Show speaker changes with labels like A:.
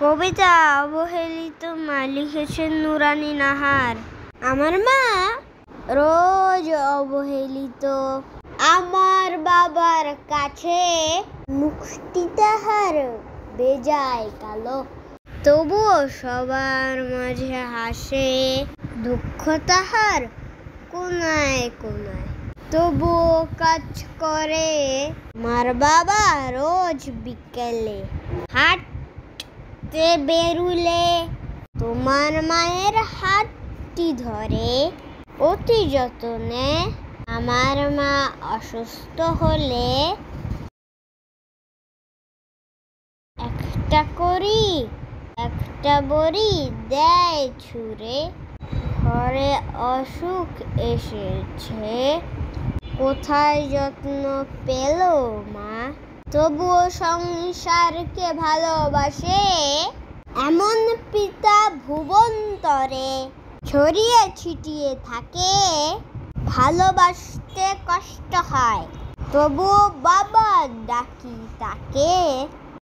A: কবিতা অবহেলিত মা, লিখেছেন নুরানী নাহার। আমার মা রোজ অবহেলিত, আমার বাবার কাছে মুখটি তাহার বেজায় কালো, তবুও সবার মাঝে হাসে, দুঃখ তাহার কোনায় কোনায়, তবুও কাজ করে আমার বাবা রোজ বিকেলে। হাঁটতে বেরুলে তোমার মায়ের হাতটি ধরে অতি যতনে, আমার মা অসুস্থ হলে একটা বড়ি দেয় ছুঁড়ে। ঘরে অসুখ এসেছে, কোথায় যত্ন পেল মা, তবুও সংসারকে ভালোবাসে এমন পিতা ভুবন্তরে ছড়িয়ে ছিটিয়ে থাকে। ভালোবাসতে কষ্ট হয়, তবুও বাবা ডাকি তাকে।